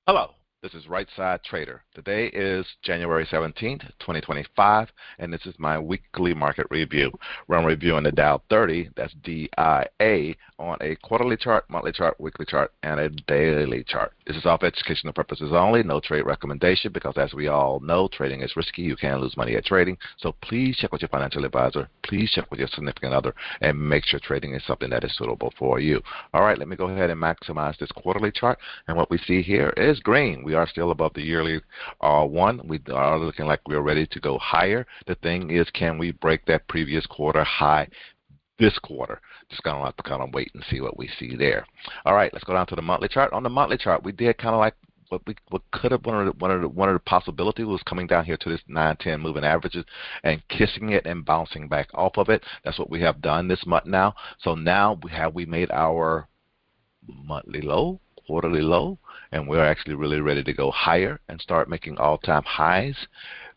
Hello, this is Right Side Trader. Today is January 17th, 2025, and this is my weekly market review, where I'm reviewing the Dow 30, that's DIA, on a quarterly chart, monthly chart, weekly chart, and a daily chart. This is all for educational purposes only, no trade recommendation, because as we all know, trading is risky. You can lose money at trading, so please check with your financial advisor, please check with your significant other, and make sure trading is something that is suitable for you. All right, let me go ahead and maximize this quarterly chart, and what we see here is green. We are still above the yearly R1. We are looking like we're ready to go higher. The thing is, can we break that previous quarter high this quarter? Just going to have to kind of wait and see what we see there. All right, let's go down to the monthly chart. On the monthly chart, we did kind of like what could have one of the possibilities was coming down here to this 9-10 moving averages and kissing it and bouncing back off of it. That's what we have done this month now. So now we made our monthly low, quarterly low, and we're actually really ready to go higher and start making all-time highs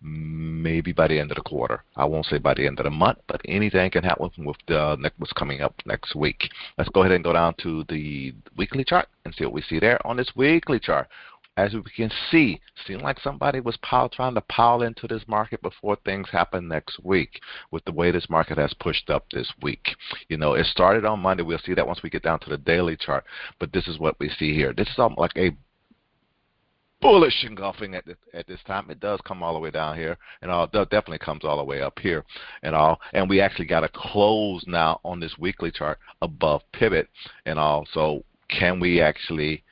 maybe by the end of the quarter. I won't say by the end of the month, but anything can happen with what's coming up next week. Let's go ahead and go down to the weekly chart and see what we see there. On this weekly chart, as we can see, seems like somebody was trying to pile into this market before things happen next week with the way this market has pushed up this week. You know, it started on Monday. We'll see that once we get down to the daily chart. But this is what we see here. This is almost like a bullish engulfing at this time. It does come all the way down here, and it definitely comes all the way up here, and we actually got a close now on this weekly chart above pivot, and all. So can we actually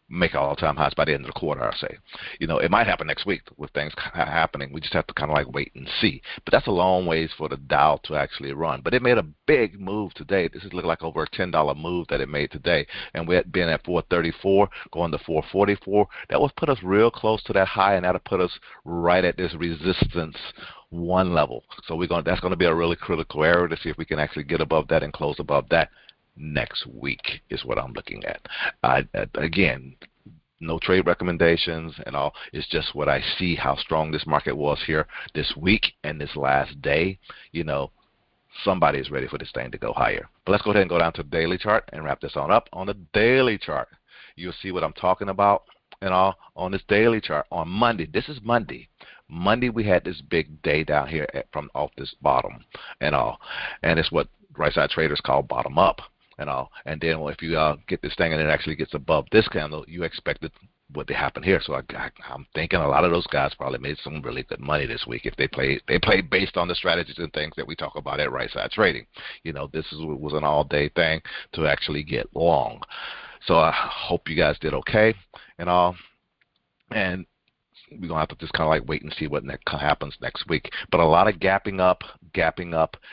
make all-time highs by the end of the quarter? I say, you know, it might happen next week with things happening. We just have to kind of like wait and see. But that's a long ways for the Dow to actually run. But it made a big move today. This is looking like over a $10 move that it made today, and we had been at 434 going to 444. That would put us real close to that high, and that'll put us right at this resistance 1 level. So that's going to be a really critical area to see if we can actually get above that and close above that next week is what I'm looking at. Again, no trade recommendations and all. It's just what I see, how strong this market was here this week and this last day. You know, somebody is ready for this thing to go higher. But let's go ahead and go down to the daily chart and wrap this on up. On the daily chart, you'll see what I'm talking about and all on this daily chart. On Monday, this is Monday. Monday we had this big day down here from off this bottom and all. And it's what right side traders call bottom up. And all, and then if you get this thing and it actually gets above this candle, you expected what to happen here. So I'm thinking a lot of those guys probably made some really good money this week if they played based on the strategies and things that we talk about at Right Side Trading. You know, this was an all-day thing to actually get long. So I hope you guys did okay and all. And we're going to have to just kind of like wait and see what happens next week. But a lot of gapping up,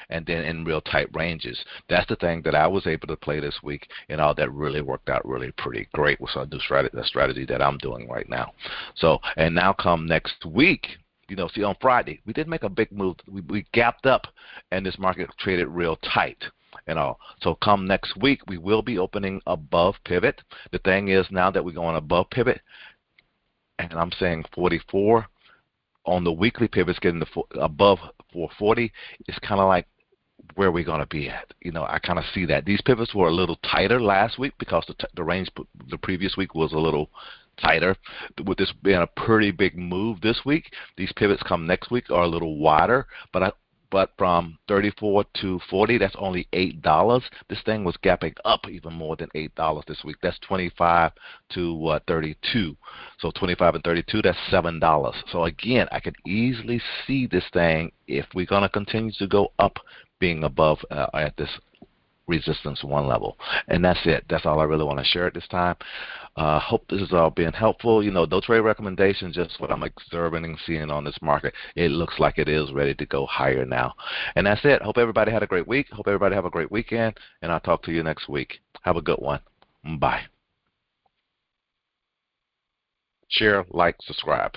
and then in real tight ranges. That's the thing that I was able to play this week, and all that really worked out really pretty great with some new strategy that I'm doing right now. So, and now come next week, you know, see on Friday, we did make a big move. We gapped up, and this market traded real tight. And all. So come next week, we will be opening above pivot. The thing is now that we're going above pivot, and I'm saying 44 on the weekly pivots getting above 440 is kind of like where we're going to be at. You know, I kind of see that. These pivots were a little tighter last week because the range the previous week was a little tighter. With this being a pretty big move this week, these pivots come next week are a little wider, but from 34 to 40, that's only $8. This thing was gapping up even more than $8 this week. That's 25 to 32. So 25 and 32, that's $7. So again, I could easily see this thing, if we're going to continue to go up, being above at this resistance 1 level. And that's it. That's all I really want to share at this time. Hope this has all been helpful. You know, no trade recommendations, just what I'm observing and seeing on this market. It looks like it is ready to go higher now. And that's it. Hope everybody had a great week. Hope everybody have a great weekend. And I'll talk to you next week. Have a good one. Bye. Share, like, subscribe.